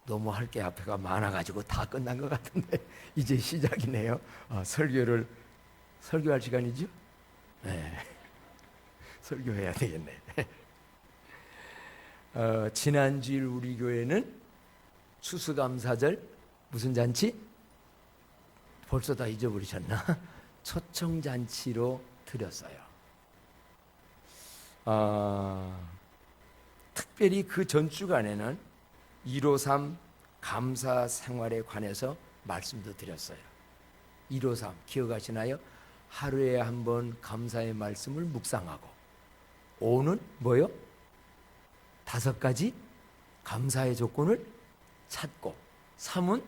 너무 할 게 앞에가 많아가지고 다 끝난 것 같은데 이제 시작이네요. 설교할 시간이죠? 네. 설교해야 되겠네. 지난주일 우리 교회는 추수감사절 무슨 잔치? 벌써 다 잊어버리셨나? 초청잔치로 드렸어요. 특별히 그 전주간에는 153 감사 생활에 관해서 말씀도 드렸어요. 153 기억하시나요? 하루에 한 번 감사의 말씀을 묵상하고, 5는 뭐요? 5가지 감사의 조건을 찾고, 3은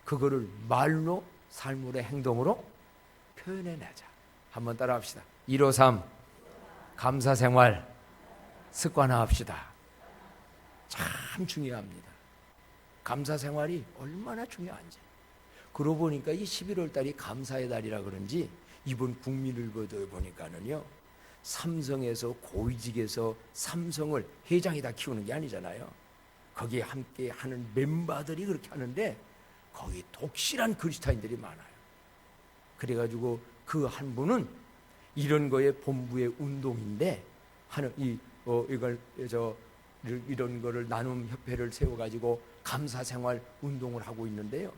그거를 말로, 삶으로, 행동으로 표현해내자. 한번 따라합시다. 153 감사생활 습관화합시다. 참 중요합니다. 감사생활이 얼마나 중요한지. 그러고 보니까 이 11월 달이 감사의 달이라 그런지 이번 국민일보도에 보니까는요, 삼성에서 고위직에서 삼성을 회장이 다 키우는 게 아니잖아요. 거기에 함께 하는 멤버들이 그렇게 하는데 거기 독실한 그리스도인들이 많아요. 그래가지고 그 한 분은 이런 거에 본부의 운동인데 이런 거를 나눔 협회를 세워가지고 감사생활 운동을 하고 있는데요.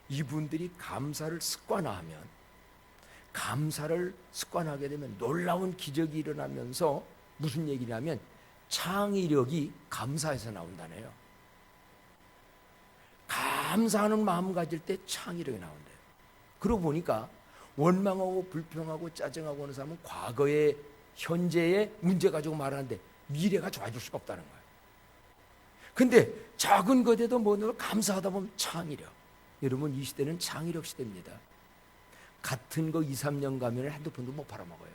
이분들이 감사를 습관화하면, 감사를 습관하게 되면 놀라운 기적이 일어나면서 무슨 얘기냐면 창의력이 감사에서 나온다네요. 감사하는 마음을 가질 때 창의력이 나온대요. 그러고 보니까 원망하고 불평하고 짜증하고 하는 사람은 과거에 현재의 문제 가지고 말하는데 미래가 좋아질 수가 없다는 거예요. 근데 작은 것에도 뭐냐면 감사하다 보면 창의력. 여러분, 이 시대는 창의력 시대입니다. 같은 거 2, 3년 가면 핸드폰도 못 팔아먹어요.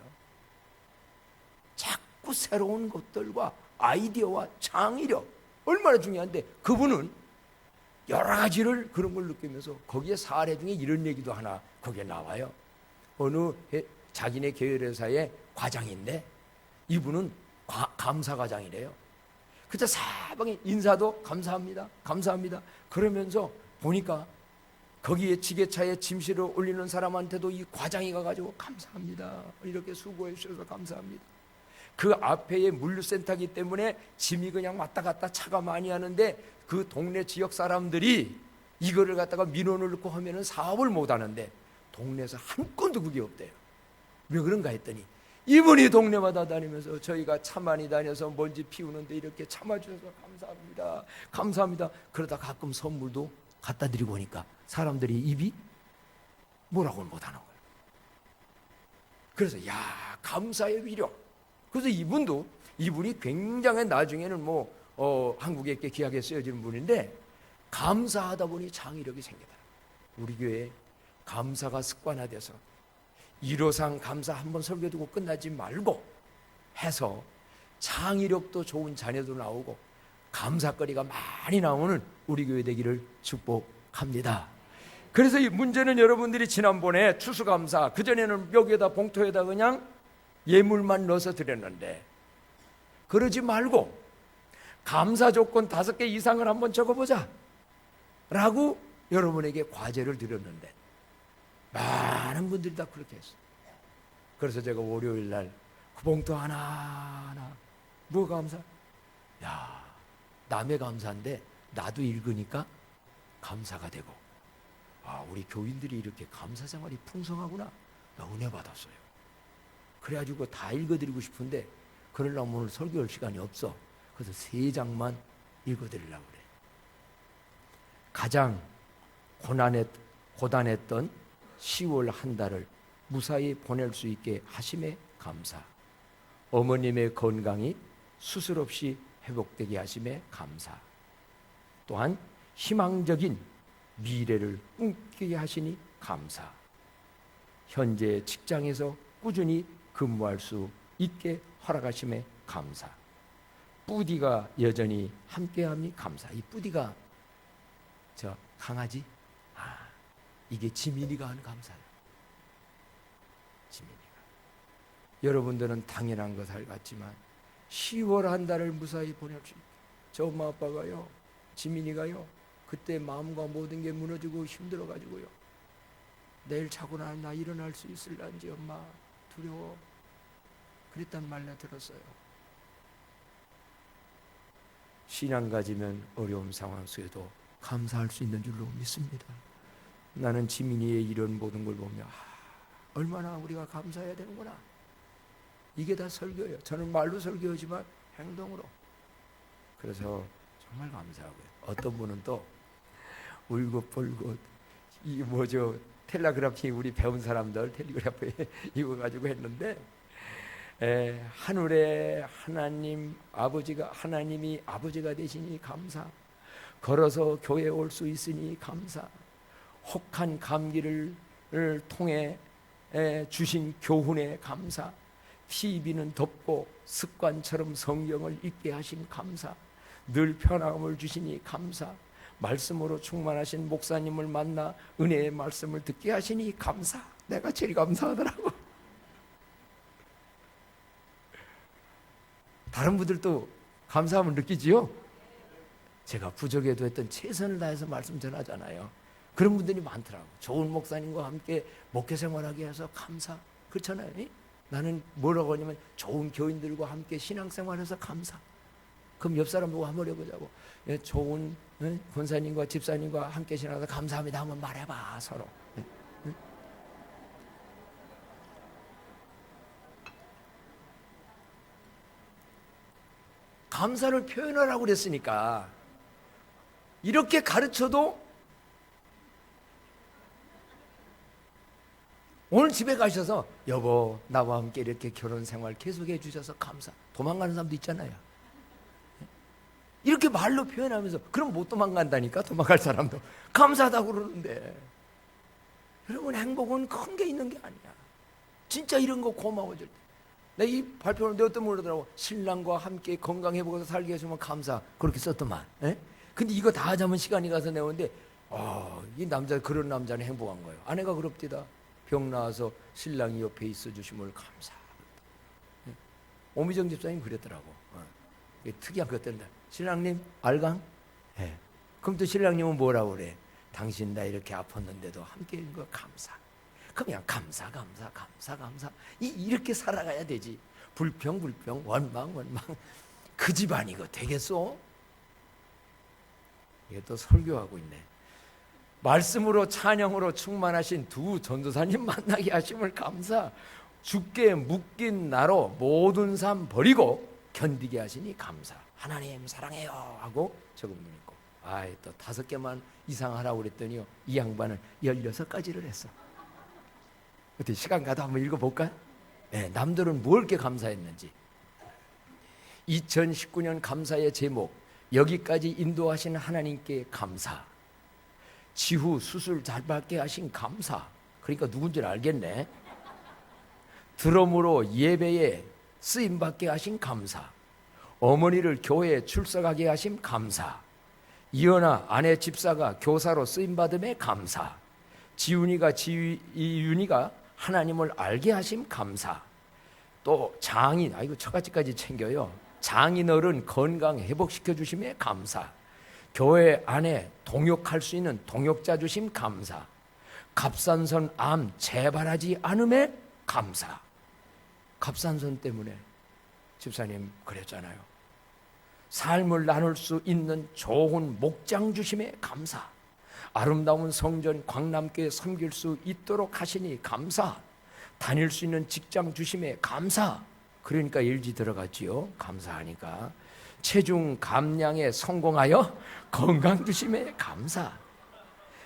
자꾸 새로운 것들과 아이디어와 창의력, 얼마나 중요한데, 그분은 여러 가지를 그런 걸 느끼면서 거기에 사례 중에 이런 얘기도 하나 거기에 나와요. 어느 자기네 계열회사의 과장인데 이분은 감사과장이래요. 그저 사방에 인사도 감사합니다, 감사합니다 그러면서 보니까 거기에 지게차에 짐 실어 올리는 사람한테도 이 과장이 가가지고 감사합니다, 이렇게 수고해 주셔서 감사합니다. 그 앞에 물류센터이기 때문에 짐이 그냥 왔다 갔다 차가 많이 하는데 그 동네 지역 사람들이 이거를 갖다가 민원을 넣고 하면은 사업을 못 하는데 동네에서 한 건도 그게 없대요. 왜 그런가 했더니 이분이 동네마다 다니면서 저희가 차 많이 다녀서 먼지 피우는데 이렇게 참아주셔서 감사합니다, 감사합니다 그러다 가끔 선물도 갖다 드리고 오니까 사람들이 입이 뭐라고는 못하는 거예요. 그래서 감사의 위력. 그래서 이분이 굉장히 나중에는 한국에 꽤 귀하게 쓰여지는 분인데 감사하다 보니 창의력이 생기더라고요. 우리 교회에 감사가 습관화돼서 1호상 감사 한번 설교 듣고 끝나지 말고 해서 창의력도 좋은 자녀도 나오고 감사거리가 많이 나오는 우리 교회 되기를 축복합니다. 그래서 이 문제는 여러분들이 지난번에 추수감사, 그전에는 여기에다 봉투에다 그냥 예물만 넣어서 드렸는데 그러지 말고 감사 조건 5개 이상을 한번 적어보자 라고 여러분에게 과제를 드렸는데 많은 분들이 다 그렇게 했어요. 그래서 제가 월요일 날 그 봉투 하나하나 뭐 감사? 남의 감사인데 나도 읽으니까 감사가 되고, 우리 교인들이 이렇게 감사 생활이 풍성하구나. 나 은혜 받았어요. 그래가지고 다 읽어드리고 싶은데 그러려면 오늘 설교할 시간이 없어. 그래서 3장만 읽어드리려고 그래. 가장 고단했던 10월 한 달을 무사히 보낼 수 있게 하심에 감사. 어머님의 건강이 수술 없이 회복되게 하심에 감사. 또한 희망적인 미래를 꿈꾸게 하시니 감사. 현재 직장에서 꾸준히 근무할 수 있게 허락하심에 감사. 뿌디가 여전히 함께함이 감사. 이 뿌디가 저 강아지? 이게 지민이가 하는 감사예요. 지민이가. 여러분들은 당연한 것을 같지만 10월 한 달을 무사히 보낼 수 있게 저 엄마 아빠가요 지민이가요, 그때 마음과 모든 게 무너지고 힘들어가지고요, 내일 자고 나 일어날 수 있을란지 엄마 두려워, 그랬단 말 내 들었어요. 신앙 가지면 어려운 상황 속에도 감사할 수 있는 줄로 믿습니다. 나는 지민이의 이런 모든 걸 보며 얼마나 우리가 감사해야 되는구나. 이게 다 설교예요. 저는 말로 설교하지만 행동으로. 그래서 정말 감사하고요. 어떤 분은 또 울긋불긋 이 뭐죠, 텔레그래피 우리 배운 사람들 텔레그래피 이거 가지고 했는데, 하늘에 하나님 아버지가, 하나님이 아버지가 되시니 감사, 걸어서 교회 올 수 있으니 감사, 혹한 감기를 통해 주신 교훈에 감사, TV는 덮고 습관처럼 성경을 읽게 하신 감사, 늘 편함을 주시니 감사, 말씀으로 충만하신 목사님을 만나 은혜의 말씀을 듣게 하시니 감사. 내가 제일 감사하더라고. 다른 분들도 감사함을 느끼지요? 제가 부족해도 했던 최선을 다해서 말씀 전하잖아요. 그런 분들이 많더라고. 좋은 목사님과 함께 목회 생활하게 해서 감사. 그렇잖아요. 나는 뭐라고 하냐면 좋은 교인들과 함께 신앙생활해서 감사. 그럼 옆 사람 보고 한번 해보자고. 좋은 권사님과 집사님과 함께 신앙해서 감사합니다 한번 말해봐 서로. 감사를 표현하라고 그랬으니까. 이렇게 가르쳐도 오늘 집에 가셔서 여보 나와 함께 이렇게 결혼 생활 계속해 주셔서 감사. 도망가는 사람도 있잖아요. 이렇게 말로 표현하면서, 그럼 못 도망간다니까. 도망갈 사람도 감사하다고 그러는데, 여러분 행복은 큰 게 있는 게 아니야. 진짜 이런 거 고마워질 때. 내가 이 발표를 내 어떤 분이 그러더라고. 신랑과 함께 건강해보고서 살게 해주면 감사, 그렇게 썼더만. 근데 이거 다 하자면 시간이 가서 내오는데, 이 남자, 그런 남자는 행복한 거예요. 아내가 그럽디다. 병 나와서 신랑이 옆에 있어 주심을 감사. 오미정 집사님 그랬더라고. 특이한 것들인데, 신랑님 알강? 그럼 또 신랑님은 뭐라고 그래? 당신 나 이렇게 아팠는데도 함께 있는 거 감사. 그냥 감사. 이렇게 살아가야 되지. 불평, 원망. 그 집안 이거 되겠어? 이게 또 설교하고 있네. 말씀으로 찬양으로 충만하신 두 전도사님 만나게 하심을 감사. 죽게 묶인 나로 모든 삶 버리고 견디게 하시니 감사. 하나님 사랑해요 하고 적은 분 있고, 또 5개만 이상 하라고 그랬더니요, 이 양반은 16가지를 했어. 어떻게 시간 가도 한번 읽어볼까? 남들은 뭘 이렇게 감사했는지. 2019년 감사의 제목, 여기까지 인도하신 하나님께 감사. 지후 수술 잘 받게 하신 감사. 그러니까 누군지 알겠네. 드럼으로 예배에 쓰임받게 하신 감사. 어머니를 교회에 출석하게 하신 감사. 이연아 아내 집사가 교사로 쓰임받음에 감사. 지윤이가 하나님을 알게 하심 감사. 또 장인, 이거 처갓집까지 챙겨요. 장인어른 건강 회복시켜 주심에 감사. 교회 안에 동역할 수 있는 동역자 주심 감사. 갑산선 암 재발하지 않음에 감사. 갑산선 때문에 집사님 그랬잖아요. 삶을 나눌 수 있는 좋은 목장 주심에 감사. 아름다운 성전 광남교회 섬길 수 있도록 하시니 감사. 다닐 수 있는 직장 주심에 감사. 그러니까 LG 들어갔지요. 감사하니까. 체중 감량에 성공하여 건강 주심에 감사.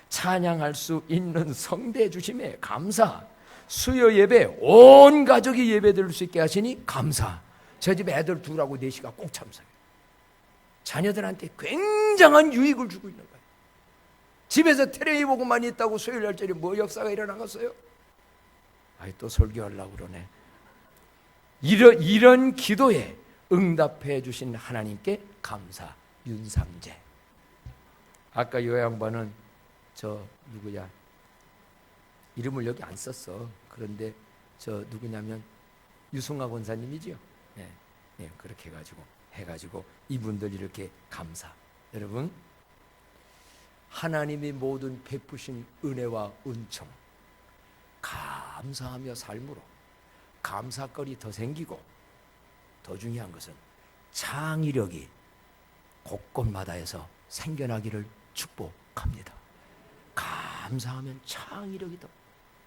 찬양할 수 있는 성대 주심에 감사. 수요 예배 온 가족이 예배 드릴 수 있게 하시니 감사. 저 집 애들 2하고 4시가 꼭 참석해요. 자녀들한테 굉장한 유익을 주고 있는 거예요. 집에서 텔레비 보고만 있다고 수요일 날짜리 뭐 역사가 일어나겠어요? 또 설교하려고 그러네. 이런 기도에 응답해 주신 하나님께 감사. 윤상재. 아까 요 양반은 저 누구야? 이름을 여기 안 썼어. 그런데 저 누구냐면 유승화 권사님이지요. 그렇게 해가지고 이분들 이렇게 감사. 여러분 하나님이 모든 베푸신 은혜와 은총 감사하며 삶으로 감사거리 더 생기고, 더 중요한 것은 창의력이 곳곳마다에서 생겨나기를 축복합니다. 감사하면 창의력이 더,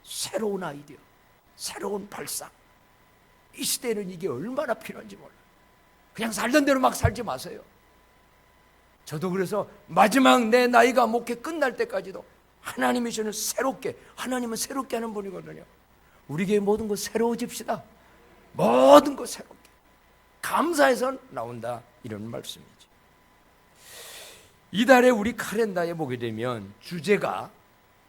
새로운 아이디어, 새로운 발상. 이 시대에는 이게 얼마나 필요한지 몰라요. 그냥 살던 대로 막 살지 마세요. 저도 그래서 마지막 내 나이가 목회 끝날 때까지도 하나님이 저는 새롭게, 하나님은 새롭게 하는 분이거든요. 우리 교회 모든 것 새로워집시다. 모든 것 새롭게. 감사해서 나온다, 이런 말씀이지. 이달에 우리 카렌다에 보게 되면 주제가,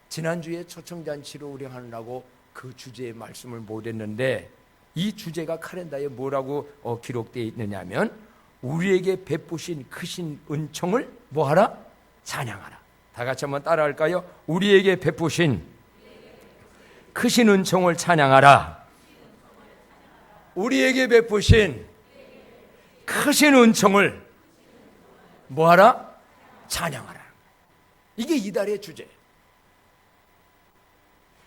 지난주에 초청잔치로 우리 하느라고 그 주제의 말씀을 못했는데, 이 주제가 카렌다에 뭐라고 기록되어 있느냐면, 우리에게 베푸신 크신 은총을 뭐하라? 찬양하라. 다 같이 한번 따라할까요? 우리에게 베푸신 크신 은총을 찬양하라. 우리에게 베푸신 크신 은총을 뭐하라? 찬양하라. 이게 이달의 주제예요.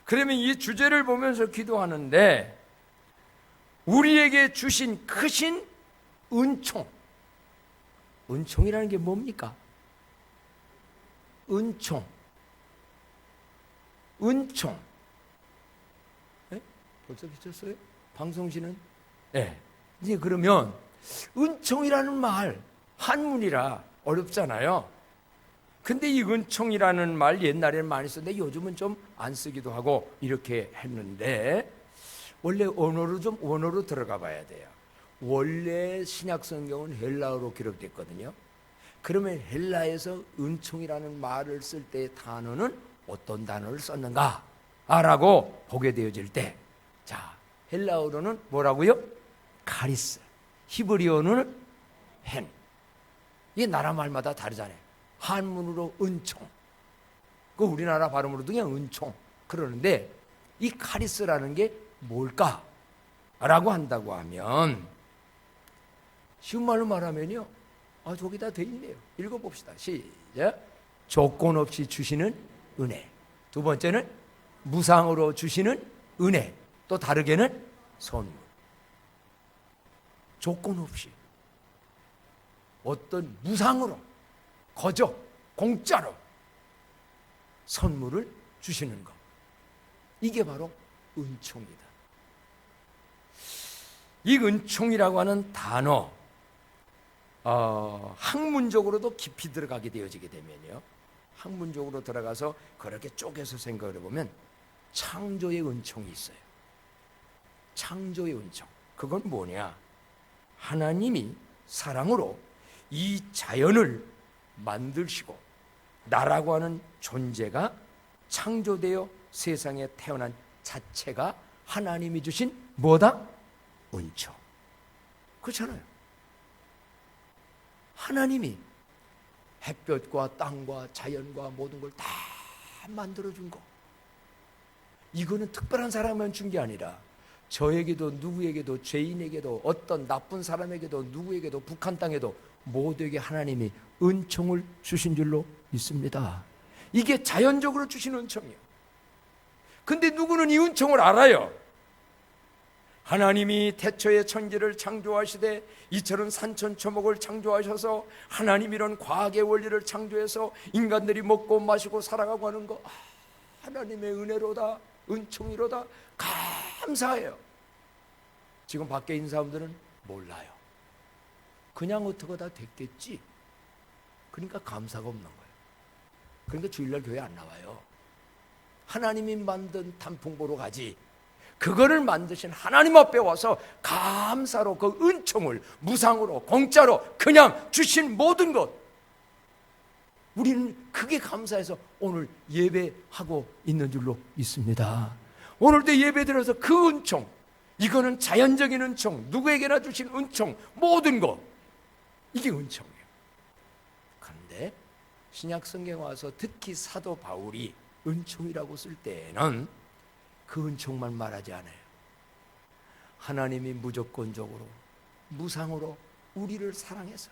그러면 이 주제를 보면서 기도하는데, 우리에게 주신 크신 은총. 은총이라는 게 뭡니까? 은총. 은총. 네? 벌써 비쳤어요? 방송시는? 네. 이제 그러면 은총이라는 말, 한문이라 어렵잖아요. 근데 이 은총이라는 말 옛날에는 많이 썼는데 요즘은 좀 안 쓰기도 하고 이렇게 했는데, 원래 원어로 들어가 봐야 돼요. 원래 신약 성경은 헬라어로 기록됐거든요. 그러면 헬라에서 은총이라는 말을 쓸 때의 단어는 어떤 단어를 썼는가? 라고 보게 되어질 때, 자, 헬라어로는 뭐라고요? 카리스. 히브리어는 헨. 이게 나라 말마다 다르잖아요. 한문으로 은총. 그 우리나라 발음으로도 그냥 은총. 그러는데 이 카리스라는 게 뭘까? 라고 한다고 하면, 쉬운 말로 말하면요, 저기다 돼 있네요. 읽어봅시다. 시작. 조건 없이 주시는 은혜. 두 번째는 무상으로 주시는 은혜. 또 다르게는 선물. 조건 없이 어떤 무상으로, 거저 공짜로 선물을 주시는 것, 이게 바로 은총이다. 이 은총이라고 하는 단어, 학문적으로도 깊이 들어가게 되어지게 되면요, 학문적으로 들어가서 그렇게 쪼개서 생각을 해보면 창조의 은총이 있어요. 창조의 은총. 그건 뭐냐? 하나님이 사랑으로 이 자연을 만드시고 나라고 하는 존재가 창조되어 세상에 태어난 자체가 하나님이 주신 뭐다? 은총. 그렇잖아요. 하나님이 햇볕과 땅과 자연과 모든 걸 다 만들어준 거, 이거는 특별한 사람만 준 게 아니라 저에게도, 누구에게도, 죄인에게도, 어떤 나쁜 사람에게도, 누구에게도, 북한 땅에도 모두에게 하나님이 은총을 주신 줄로 믿습니다. 이게 자연적으로 주신 은총이에요. 근데 누구는 이 은총을 알아요. 하나님이 태초에 천지를 창조하시되 이처럼 산천초목을 창조하셔서 하나님 이런 과학의 원리를 창조해서 인간들이 먹고 마시고 살아가고 하는 거, 하나님의 은혜로다, 은총이로다, 감사해요. 지금 밖에 있는 사람들은 몰라요. 그냥 어떻게 다 됐겠지. 그러니까 감사가 없는 거예요. 그러니까 주일날 교회 안 나와요. 하나님이 만든 단풍 보러 가지. 그거를 만드신 하나님 앞에 와서 감사로 그 은총을 무상으로, 공짜로 그냥 주신 모든 것, 우리는 그게 감사해서 오늘 예배하고 있는 줄로 믿습니다. 오늘도 예배 드려서 그 은총, 이거는 자연적인 은총, 누구에게나 주신 은총, 모든 것, 이게 은총이에요. 그런데 신약 성경에 와서 특히 사도 바울이 은총이라고 쓸 때에는 그 은총만 말하지 않아요. 하나님이 무조건적으로, 무상으로 우리를 사랑해서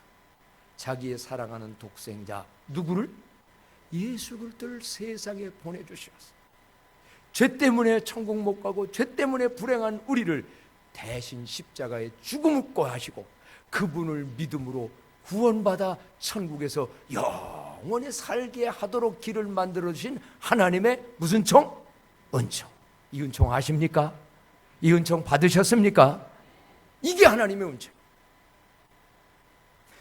자기의 사랑하는 독생자, 누구를? 예수 그리스도를 세상에 보내주셨어. 죄 때문에 천국 못 가고 죄 때문에 불행한 우리를 대신 십자가에 죽음을 하시고 그분을 믿음으로 구원받아 천국에서 영원히 살게 하도록 길을 만들어 주신 하나님의 무슨 총? 은총. 이 은총 아십니까? 이 은총 받으셨습니까? 이게 하나님의 은총.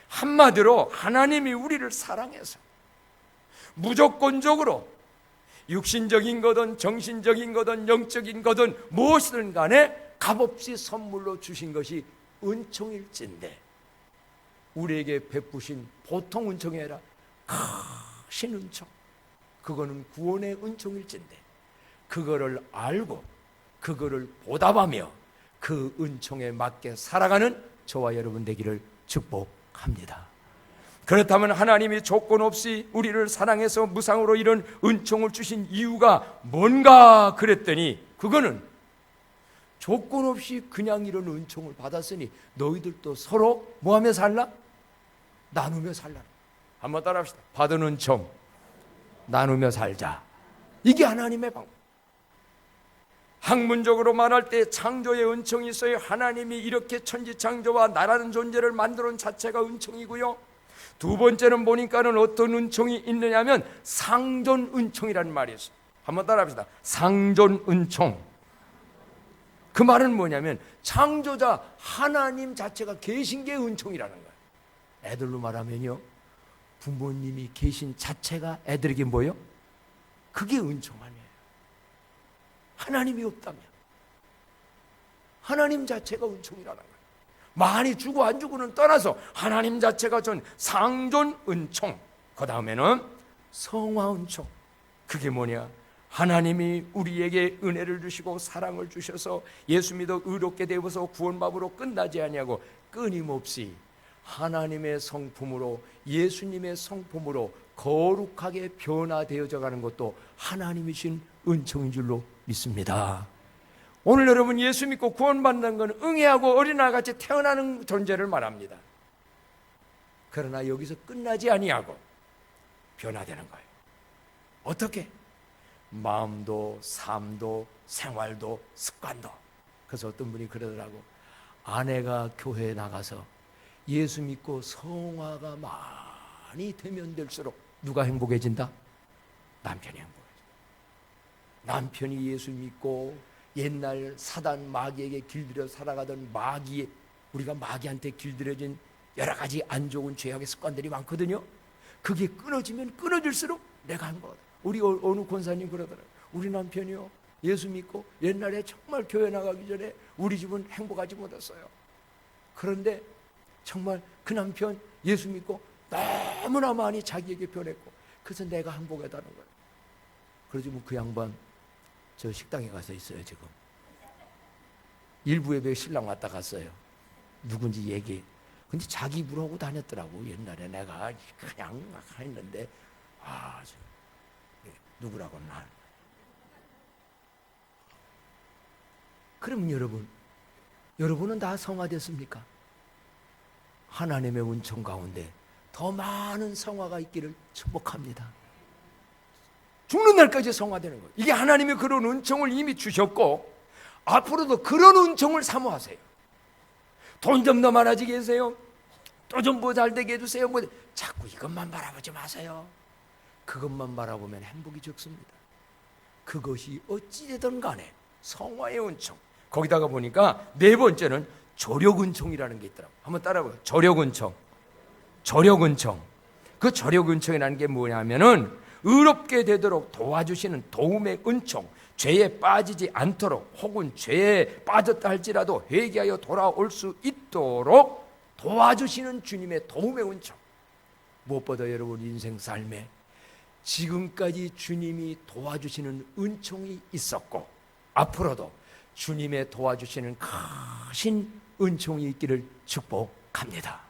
한마디로 하나님이 우리를 사랑해서 무조건적으로 육신적인 거든 정신적인 거든 영적인 거든 무엇이든 간에 값없이 선물로 주신 것이 은총일진데, 우리에게 베푸신 보통 은총이 아니라 크신 은총, 그거는 구원의 은총일진데, 그거를 알고 그거를 보답하며 그 은총에 맞게 살아가는 저와 여러분 되기를 축복합니다. 그렇다면 하나님이 조건 없이 우리를 사랑해서 무상으로 이런 은총을 주신 이유가 뭔가 그랬더니, 그거는 조건 없이 그냥 이런 은총을 받았으니 너희들도 서로 뭐하며 살라? 나누며 살라. 한번 따라합시다. 받은 은총 나누며 살자. 이게 하나님의 방법. 학문적으로 말할 때 창조의 은총이 있어요. 하나님이 이렇게 천지창조와 나라는 존재를 만들어 온 자체가 은총이고요. 두 번째는 보니까는 어떤 은총이 있느냐면 상존 은총이라는 말이 있어요. 한번 따라합시다. 상존 은총. 그 말은 뭐냐면 창조자 하나님 자체가 계신 게 은총이라는 거예요. 애들로 말하면요, 부모님이 계신 자체가 애들에게 뭐예요? 그게 은총 아니에요. 하나님이 없다면 하나님 자체가 은총이라는 거예요. 많이 주고 안 주고는 떠나서 하나님 자체가 전 상존 은총, 그 다음에는 성화 은총. 그게 뭐냐? 하나님이 우리에게 은혜를 주시고 사랑을 주셔서 예수 믿어 의롭게 되어서 구원받으로 끝나지 아니하고 끊임없이 하나님의 성품으로, 예수님의 성품으로 거룩하게 변화되어져 가는 것도 하나님이신 은총인 줄로 믿습니다. 오늘 여러분 예수 믿고 구원받는 건 응애하고 어린아이같이 태어나는 존재를 말합니다. 그러나 여기서 끝나지 아니하고 변화되는 거예요. 어떻게? 마음도 삶도 생활도 습관도. 그래서 어떤 분이 그러더라고. 아내가 교회에 나가서 예수 믿고 성화가 많이 되면 될수록 누가 행복해진다? 남편이 행복해진다. 남편이 예수 믿고 옛날 사단 마귀에게 길들여 살아가던 마귀, 우리가 마귀한테 길들여진 여러 가지 안 좋은 죄악의 습관들이 많거든요. 그게 끊어지면 끊어질수록 내가 행복하다. 우리 어느 권사님 그러더라고요. 우리 남편이요, 예수 믿고 옛날에 정말 교회 나가기 전에 우리 집은 행복하지 못했어요. 그런데 정말 그 남편 예수 믿고 너무나 많이 자기에게 변했고, 그래서 내가 행복하다는 거예요. 그러지 뭐 그 양반 저 식당에 가서 있어요 지금. 일부 예배 신랑 왔다 갔어요. 누군지 얘기. 근데 자기 물어보고 다녔더라고. 옛날에 내가 그냥 막 했는데 누구라고 난. 그러면 여러분은 다 성화됐습니까? 하나님의 은총 가운데 더 많은 성화가 있기를 축복합니다. 죽는 날까지 성화되는 거예요. 이게 하나님이 그런 은총을 이미 주셨고 앞으로도 그런 은총을 사모하세요. 돈 좀 더 많아지게 해주세요. 또 좀 뭐 잘 되게 해주세요. 뭐 자꾸 이것만 바라보지 마세요. 그것만 바라보면 행복이 적습니다. 그것이 어찌되든 간에 성화의 은총. 거기다가 보니까 네 번째는 조력은총이라는 게 있더라고요. 한번 따라해봐요. 조력은총. 조력은총. 그 조력은총이라는 게 뭐냐면은 의롭게 되도록 도와주시는 도움의 은총, 죄에 빠지지 않도록 혹은 죄에 빠졌다 할지라도 회개하여 돌아올 수 있도록 도와주시는 주님의 도움의 은총. 무엇보다 여러분 인생 삶에 지금까지 주님이 도와주시는 은총이 있었고 앞으로도 주님의 도와주시는 크신 은총이 있기를 축복합니다.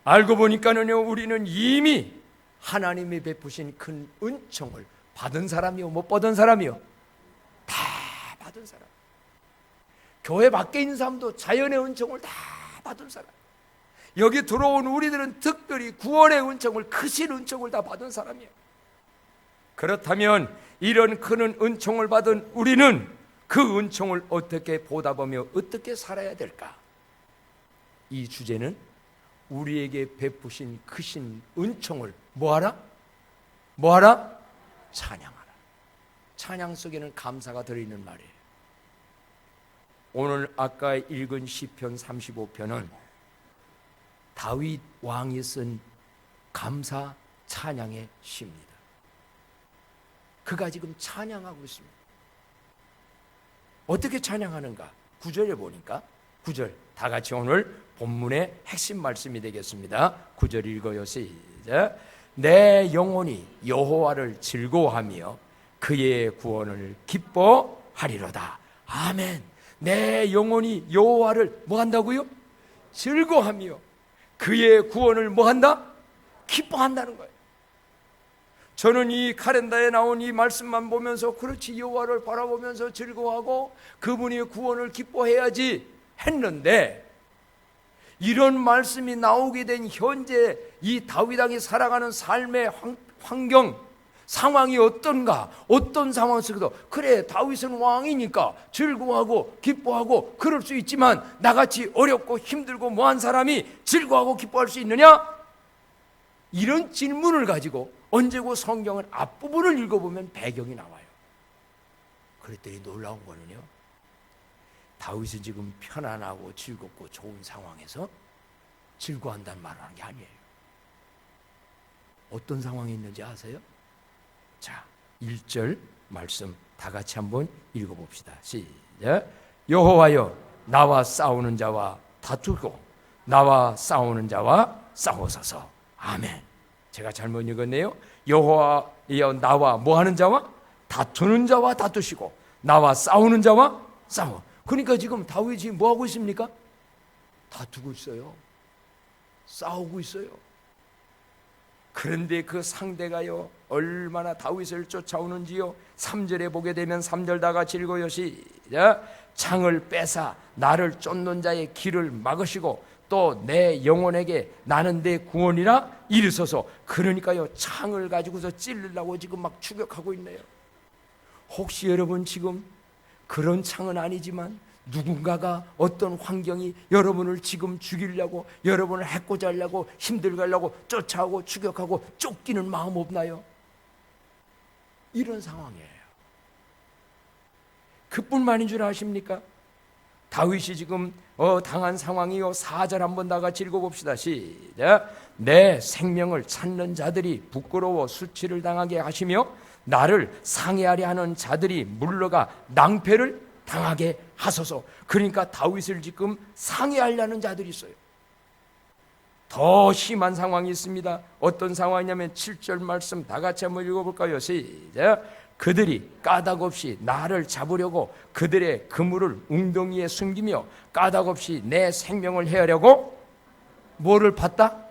알고 보니까는요, 우리는 이미 하나님이 베푸신 큰 은총을 받은 사람이요, 못 받은 사람이요? 다 받은 사람. 교회 밖에 있는 사람도 자연의 은총을 다 받은 사람. 여기 들어온 우리들은 특별히 구원의 은총을, 크신 은총을 다 받은 사람이에요. 그렇다면 이런 큰 은총을 받은 우리는 그 은총을 어떻게 보답하며 어떻게 살아야 될까? 이 주제는 우리에게 베푸신 크신 은총을 뭐하라? 찬양하라. 찬양 속에는 감사가 들어있는 말이에요. 오늘 아까 읽은 시편 35편은 다윗 왕이 쓴 감사 찬양의 시입니다. 그가 지금 찬양하고 있습니다. 어떻게 찬양하는가? 9절에 보니까 9절 다 같이 오늘 본문의 핵심 말씀이 되겠습니다. 9절 읽어요. 시작. 내 영혼이 여호와를 즐거워하며 그의 구원을 기뻐하리로다. 아멘. 내 영혼이 여호와를 뭐한다고요? 즐거워하며 그의 구원을 뭐한다? 기뻐한다는 거예요. 저는 이 카렌다에 나온 이 말씀만 보면서 그렇지 여호와를 바라보면서 즐거워하고 그분의 구원을 기뻐해야지 했는데, 이런 말씀이 나오게 된 현재 이 다윗 왕이 살아가는 삶의 환경, 상황이 어떤가? 어떤 상황 속에서 그래 다윗은 왕이니까 즐거워하고 기뻐하고 그럴 수 있지만 나같이 어렵고 힘들고 뭐한 사람이 즐거워하고 기뻐할 수 있느냐? 이런 질문을 가지고 언제고 성경을 앞부분을 읽어보면 배경이 나와요. 그랬더니 놀라운 거는요, 다윗은 지금 편안하고 즐겁고 좋은 상황에서 즐거워한다는 말을 하는 게 아니에요. 어떤 상황이 있는지 아세요? 자, 1절 말씀 다 같이 한번 읽어봅시다. 시작. 여호와여 나와 싸우는 자와 다투고 나와 싸우는 자와 싸우소서. 아멘. 제가 잘못 읽었네요. 여호와여 나와 뭐하는 자와 다투는 자와 다투시고 나와 싸우는 자와 싸워. 그러니까 지금 다윗이 뭐하고 있습니까? 다투고 있어요. 싸우고 있어요. 그런데 그 상대가요 얼마나 다윗을 쫓아오는지요. 3절에 보게 되면 3절 다 같이 읽어요. 시작. 창을 빼사 나를 쫓는 자의 길을 막으시고 또 내 영혼에게 나는 내 구원이라 이르소서. 그러니까요 창을 가지고서 찔르려고 지금 막 추격하고 있네요. 혹시 여러분 지금 그런 창은 아니지만 누군가가 어떤 환경이 여러분을 지금 죽이려고 여러분을 해코지 하려고 힘들게 하려고 쫓아오고 추격하고 쫓기는 마음 없나요? 이런 상황이에요. 그뿐만인 줄 아십니까? 다윗이 지금 당한 상황이요. 4절 한번 다 같이 읽어봅시다. 시작. 내 생명을 찾는 자들이 부끄러워 수치를 당하게 하시며 나를 상해하려 하는 자들이 물러가 낭패를 당하게 하소서. 그러니까 다윗을 지금 상해하려는 자들이 있어요. 더 심한 상황이 있습니다. 어떤 상황이냐면 7절 말씀 다 같이 한번 읽어볼까요? 시작. 그들이 까닭없이 나를 잡으려고 그들의 그물을 웅덩이에 숨기며 까닭없이 내 생명을 해하려고 뭐를 봤다?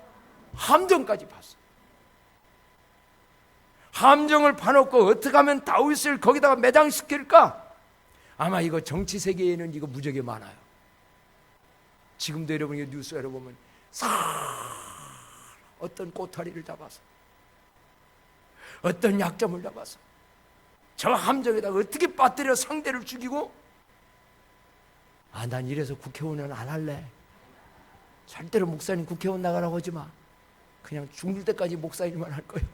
함정까지 봤어. 함정을 파놓고 어떻게 하면 다윗을 거기다가 매장시킬까? 아마 이거 정치 세계에는 이거 무지하게 많아요. 지금도 여러분이 뉴스 열어보면 어떤 꼬타리를 잡아서 어떤 약점을 잡아서 저 함정에다가 어떻게 빠뜨려 상대를 죽이고, 난 이래서 국회의원은 안 할래. 절대로 목사님 국회의원 나가라고 하지 마. 그냥 죽을 때까지 목사님만 할 거예요.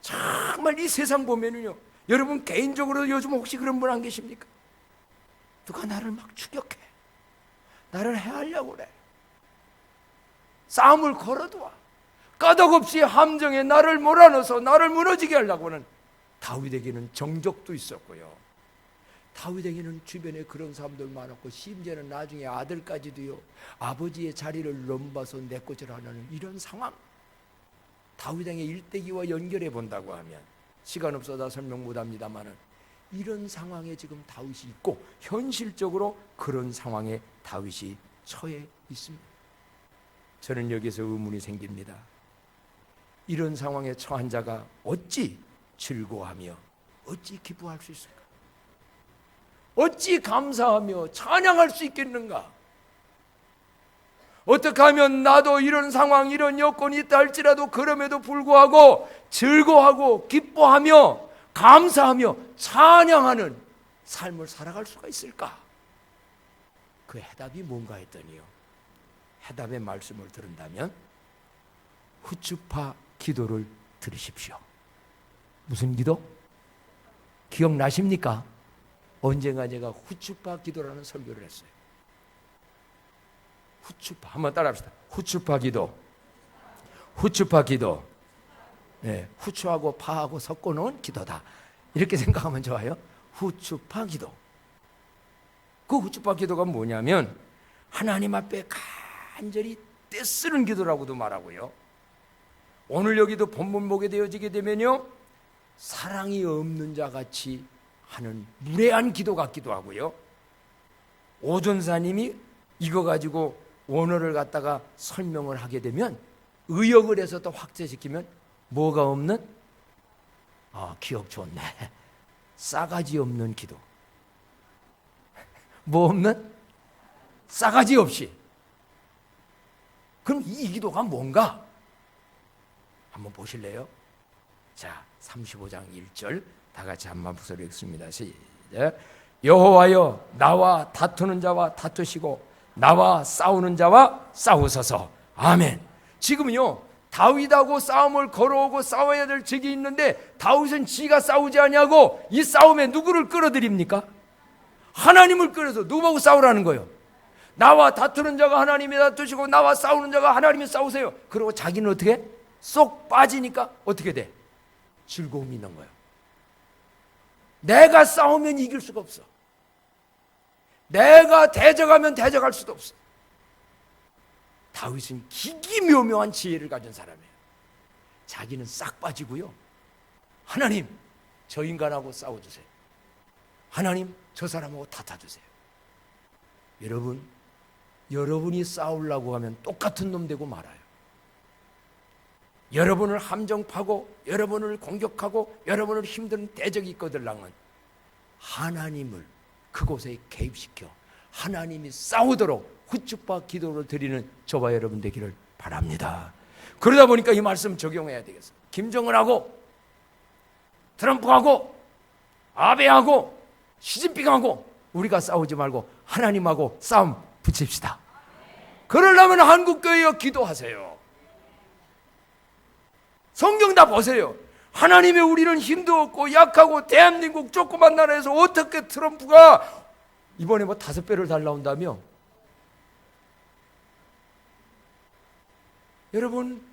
정말 이 세상 보면은요, 여러분 개인적으로 요즘 혹시 그런 분 안 계십니까? 누가 나를 막 추격해. 나를 해하려고 그래. 싸움을 걸어두어. 까닭없이 함정에 나를 몰아넣어서 나를 무너지게 하려고 하는 다윗에게는 정적도 있었고요. 다윗에게는 주변에 그런 사람들 많았고, 심지어는 나중에 아들까지도요, 아버지의 자리를 넘봐서 내 것을 하는 이런 상황. 다윗왕의 일대기와 연결해 본다고 하면 시간 없어서 설명 못합니다만은 이런 상황에 지금 다윗이 있고, 현실적으로 그런 상황에 다윗이 처해 있습니다. 저는 여기서 의문이 생깁니다. 이런 상황에 처한 자가 어찌 즐거워하며 어찌 기뻐할 수 있을까? 어찌 감사하며 찬양할 수 있겠는가? 어떻게 하면 나도 이런 상황, 이런 여건이 있다 할지라도 그럼에도 불구하고 즐거워하고 기뻐하며 감사하며 찬양하는 삶을 살아갈 수가 있을까? 그 해답이 뭔가 했더니요, 해답의 말씀을 들은다면 후추파 기도를 들으십시오. 무슨 기도? 기억나십니까? 언젠가 제가 후추파 기도라는 설교를 했어요. 후추파, 한번 따라합시다. 후추파 기도. 후추파 기도. 네, 후추하고 파하고 섞어놓은 기도다, 이렇게 생각하면 좋아요. 후추파 기도. 그 후추파 기도가 뭐냐면 하나님 앞에 간절히 떼쓰는 기도라고도 말하고요, 오늘 여기도 본문 보게 되어지게 되면요, 사랑이 없는 자 같이 하는 무례한 기도 같기도 하고요, 오전사님이 이거 가지고 원어를 갖다가 설명을 하게 되면 의역을 해서 또 확대시키면 뭐가 없는? 기억 좋네. 싸가지 없는 기도. 뭐 없는? 싸가지 없이. 그럼 이 기도가 뭔가? 한번 보실래요? 자, 35장 1절 다 같이 한번 목소리 읽습니다. 시작. 여호와여, 나와 다투는 자와 다투시고 나와 싸우는 자와 싸우소서. 아멘. 지금은요, 다윗하고 싸움을 걸어오고 싸워야 될 적이 있는데 다윗은 지가 싸우지 않냐고 이 싸움에 누구를 끌어들입니까? 하나님을 끌어서 누구하고 싸우라는 거예요? 나와 다투는 자가 하나님이 다투시고 나와 싸우는 자가 하나님이 싸우세요. 그리고 자기는 어떻게? 쏙 빠지니까 어떻게 돼? 즐거움이 있는 거예요. 내가 싸우면 이길 수가 없어. 내가 대적하면 대적할 수도 없어. 다윗은 기기묘묘한 지혜를 가진 사람이에요. 자기는 싹 빠지고요, 하나님, 저 인간하고 싸워주세요. 하나님, 저 사람하고 다퉈주세요. 여러분이 싸우려고 하면 똑같은 놈 되고 말아요. 여러분을 함정파고 여러분을 공격하고 여러분을 힘든 대적이 있거들랑은 하나님을 그곳에 개입시켜 하나님이 싸우도록 후추파 기도를 드리는 저와 여러분 되기를 바랍니다. 그러다 보니까 이 말씀 적용해야 되겠어요. 김정은하고 트럼프하고 아베하고 시진핑하고 우리가 싸우지 말고 하나님하고 싸움 붙입시다. 그러려면 한국교회여 기도하세요. 성경 다 보세요. 하나님의 우리는 힘도 없고 약하고 대한민국 조그만 나라에서 어떻게 트럼프가 이번에 뭐 5배를 달라온다며? 여러분,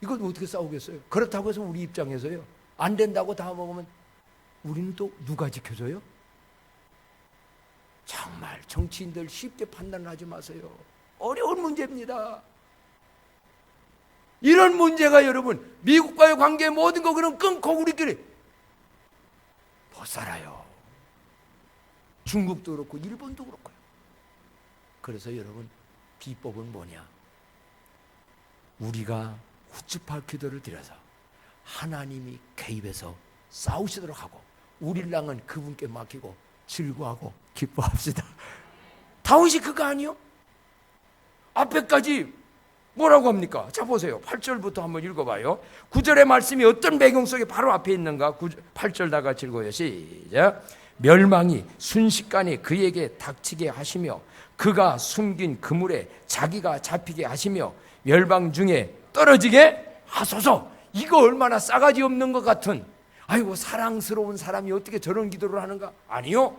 이건 어떻게 싸우겠어요? 그렇다고 해서 우리 입장에서요, 안 된다고 다 먹으면 우리는 또 누가 지켜줘요? 정말 정치인들 쉽게 판단하지 마세요. 어려운 문제입니다. 이런 문제가 여러분, 미국과의 관계 모든 거 그럼 끊고 우리끼리 못 살아요. 중국도 그렇고 일본도 그렇고요. 그래서 여러분, 비법은 뭐냐? 우리가 후추파 기도를 드려서 하나님이 개입해서 싸우시도록 하고 우리랑은 그분께 맡기고 즐거워하고 기뻐합시다. 다윗이 그거 아니요? 앞에까지 뭐라고 합니까? 자, 보세요. 8절부터 한번 읽어봐요. 9절의 말씀이 어떤 배경 속에 바로 앞에 있는가? 8절 다 같이 읽어요. 시작. 멸망이 순식간에 그에게 닥치게 하시며 그가 숨긴 그물에 자기가 잡히게 하시며 멸망 중에 떨어지게 하소서. 이거 얼마나 싸가지 없는 것 같은, 아이고 사랑스러운 사람이 어떻게 저런 기도를 하는가? 아니요.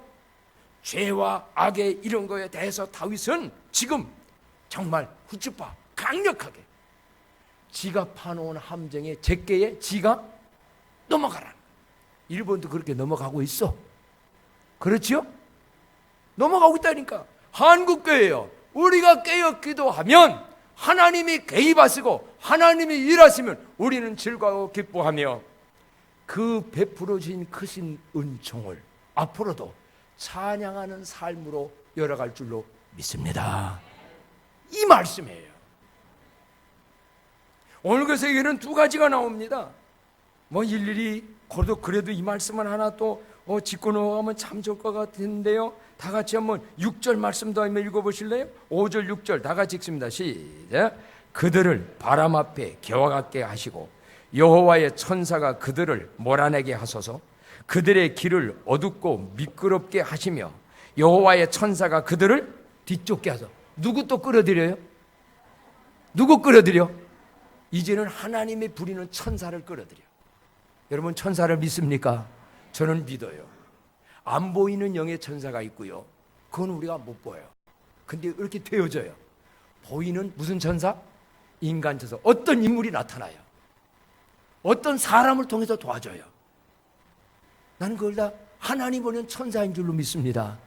죄와 악의 이런 거에 대해서 다윗은 지금 정말 후추파 강력하게 지가 파놓은 함정에 제께에 지가 넘어가라. 일본도 그렇게 넘어가고 있어. 그렇지요? 넘어가고 있다니까. 한국교회요, 우리가 깨어 기도하면 하나님이 개입하시고 하나님이 일하시면 우리는 즐거워 기뻐하며 그 베풀어 주신 크신 은총을 앞으로도 찬양하는 삶으로 열어갈 줄로 믿습니다. 이 말씀이에요. 오늘 그래서 여기는 두 가지가 나옵니다. 뭐 일일이 그래도 이 말씀을 하나 또 짚고 넘어가면 참 좋을 것 같은데요. 다 같이 한번 6절 말씀도 한번 읽어보실래요? 5절 6절 다 같이 읽습니다. 시작. 그들을 바람 앞에 개와 같게 하시고 여호와의 천사가 그들을 몰아내게 하소서. 그들의 길을 어둡고 미끄럽게 하시며 여호와의 천사가 그들을 뒤쫓게 하소서. 누구 또 끌어들여요? 누구 끌어들여? 이제는 하나님이 부리는 천사를 끌어들여. 여러분 천사를 믿습니까? 저는 믿어요. 안 보이는 영의 천사가 있고요, 그건 우리가 못 보여요. 근데 이렇게 되어져요. 보이는 무슨 천사? 인간 천사. 어떤 인물이 나타나요. 어떤 사람을 통해서 도와줘요. 나는 그걸 다 하나님 보낸 천사인 줄로 믿습니다.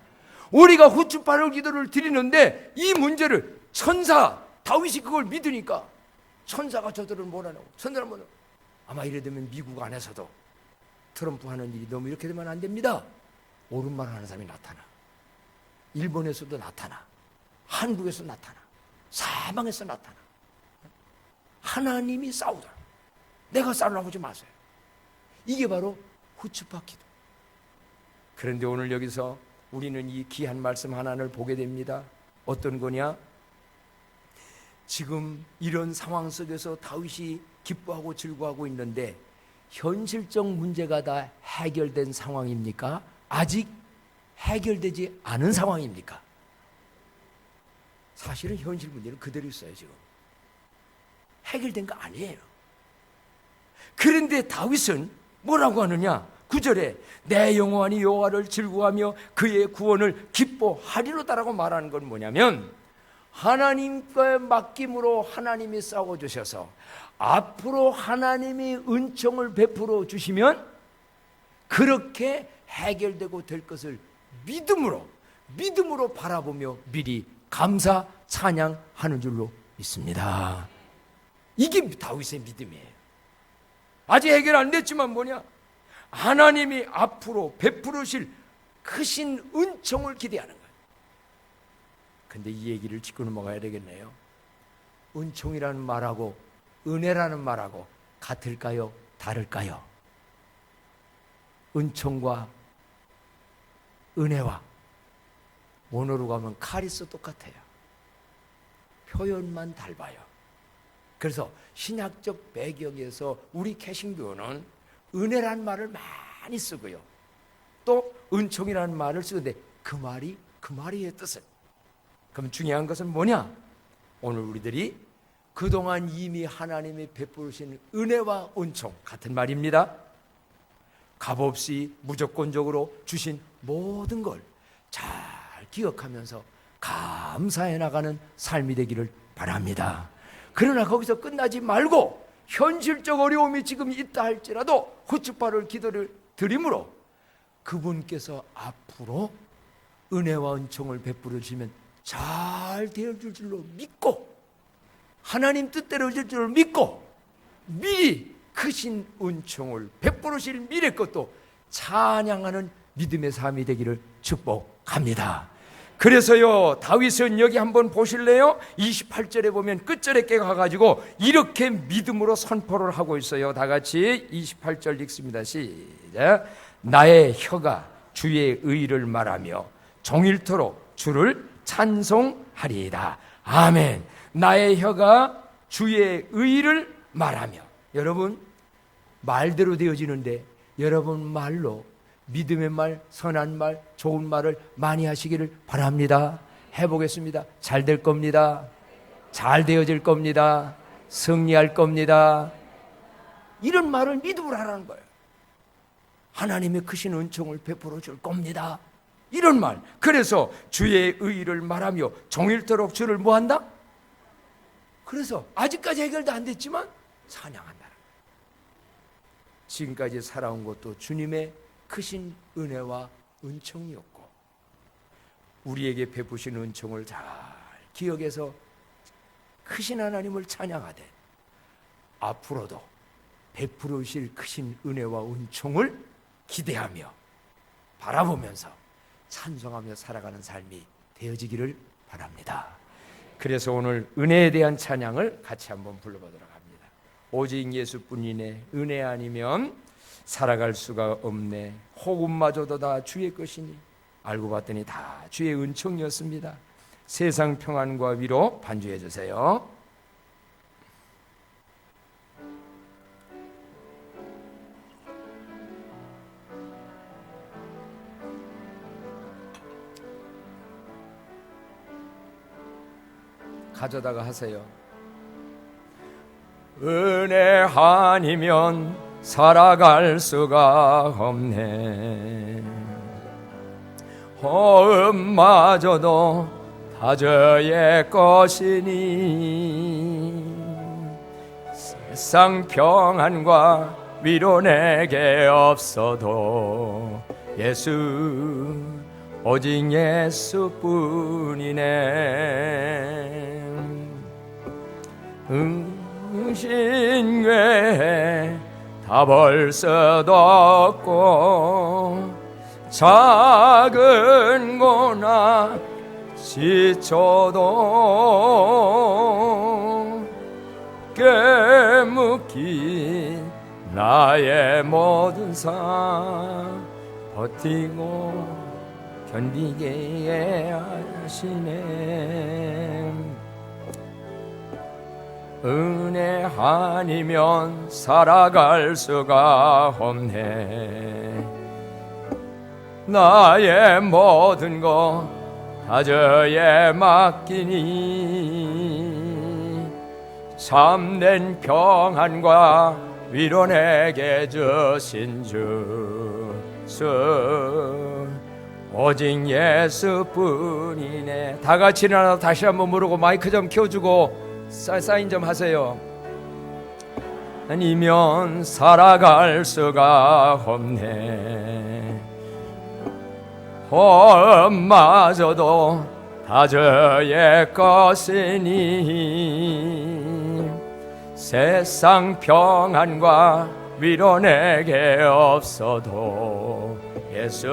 우리가 후추파를 기도를 드리는데 이 문제를 천사 다윗이 그걸 믿으니까 천사가 저들을 몰아내고 천사를 몰아내고. 아마 이래 되면 미국 안에서도 트럼프 하는 일이 너무 이렇게 되면 안 됩니다. 옳은 말 하는 사람이 나타나. 일본에서도 나타나. 한국에서 나타나. 사방에서 나타나. 하나님이 싸우더라. 내가 싸우려고 하지 마세요. 이게 바로 후추파 기도. 그런데 오늘 여기서 우리는 이 귀한 말씀 하나를 보게 됩니다. 어떤 거냐? 지금 이런 상황 속에서 다윗이 기뻐하고 즐거워하고 있는데 현실적 문제가 다 해결된 상황입니까? 아직 해결되지 않은 상황입니까? 사실은 현실 문제는 그대로 있어요. 지금 해결된 거 아니에요. 그런데 다윗은 뭐라고 하느냐? 9절에 내 영혼이 여호와를 즐거워하며 그의 구원을 기뻐하리로다라고 말하는 건 뭐냐면, 하나님과의 맡김으로 하나님이 싸워주셔서 앞으로 하나님이 은총을 베풀어 주시면 그렇게 해결되고 될 것을 믿음으로 바라보며 미리 감사 찬양하는 줄로 믿습니다. 이게 다윗의 믿음이에요. 아직 해결 안 됐지만 뭐냐? 하나님이 앞으로 베풀으실 크신 은총을 기대하는 거예요. 근데 이 얘기를 짚고 넘어가야 되겠네요. 은총이라는 말하고 은혜라는 말하고 같을까요? 다를까요? 은총과 은혜와 원어로 가면 카리스 똑같아요. 표현만 달라요. 그래서 신약적 배경에서 우리 개신교는 은혜라는 말을 많이 쓰고요, 또 은총이라는 말을 쓰는데 그 말이의 뜻은, 그럼 중요한 것은 뭐냐? 오늘 우리들이 그동안 이미 하나님이 베푸신 은혜와 은총 같은 말입니다. 값없이 무조건적으로 주신 모든 걸 잘 기억하면서 감사해 나가는 삶이 되기를 바랍니다. 그러나 거기서 끝나지 말고 현실적 어려움이 지금 있다 할지라도 후추파를 기도를 드림으로 그분께서 앞으로 은혜와 은총을 베풀어 주시면 잘 되어줄 줄로 믿고, 하나님 뜻대로 될 줄로 믿고 미리 크신 은총을 베풀으실 미래 것도 찬양하는 믿음의 삶이 되기를 축복합니다. 그래서요, 다윗은 여기 한번 보실래요? 28절에 보면 끝절에 가가지고 이렇게 믿음으로 선포를 하고 있어요. 다 같이 28절 읽습니다. 시작. 나의 혀가 주의 의를 말하며 종일토록 주를 찬송하리이다. 아멘. 나의 혀가 주의 의를 말하며. 여러분, 말대로 되어지는데 여러분 말로 믿음의 말, 선한 말, 좋은 말을 많이 하시기를 바랍니다. 해보겠습니다. 잘 될 겁니다. 잘 되어질 겁니다. 승리할 겁니다. 이런 말을 믿음으로 하라는 거예요. 하나님의 크신 은총을 베풀어 줄 겁니다. 이런 말. 그래서 주의 의를 말하며 종일토록 주를 뭐한다? 그래서 아직까지 해결도 안 됐지만 찬양한다. 지금까지 살아온 것도 주님의 크신 은혜와 은총이었고, 우리에게 베푸신 은총을 잘 기억해서 크신 하나님을 찬양하되 앞으로도 베풀으실 크신 은혜와 은총을 기대하며 바라보면서 찬송하며 살아가는 삶이 되어지기를 바랍니다. 그래서 오늘 은혜에 대한 찬양을 같이 한번 불러보도록 합니다. 오직 예수뿐이네. 은혜 아니면 살아갈 수가 없네. 호흡마저도 다 주의 것이니. 알고 봤더니 다 주의 은총이었습니다. 세상 평안과 위로 반주해 주세요. 가져다가 하세요. 은혜 아니면 살아갈 수가 없네. 호흡마저도 다 저의 것이니. 세상 평안과 위로 내게 없어도 예수, 오직 예수뿐이네. 신괴 다 벌써 없고 작은 고나 지쳐도 깨묻기 나의 모든 삶 버티고 견디게 하시네. 은혜 아니면 살아갈 수가 없네. 나의 모든 것 다 저에 맡기니. 참된 평안과 위로 내게 주신 주 오직 예수뿐이네. 다 같이 일어나서 다시 한번 부르고 마이크 좀 켜주고 사인 좀 하세요. 아니면 살아갈 수가 없네. 마저도 다 저의 것이니. 세상 평안과 위로 내게 없어도 예수,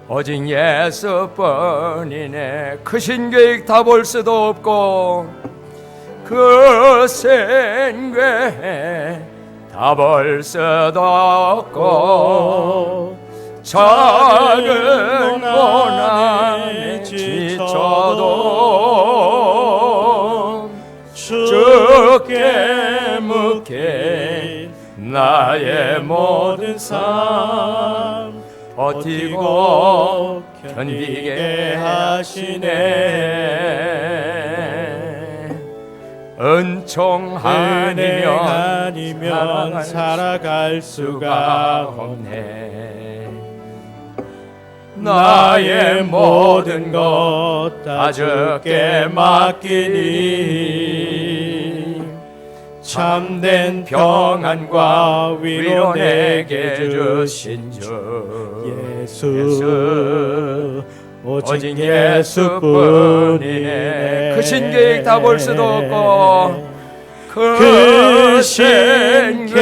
오직 예수뿐이네. 크신 계획 다 볼 수도 없고 그 센 계획 다 볼 수도 없고 작은 고난에 지쳐도 주께 묻게 나의 모든 삶 버티고 견디게 하시네. 은총 아니면 살아갈 수가 없네. 나의 모든 것 다 주께 맡기니. 참된 평안과 위로 내게 주신 주 예수, 오직 예수뿐이네. 크신 계획 다 볼 수도 없고 크신 계획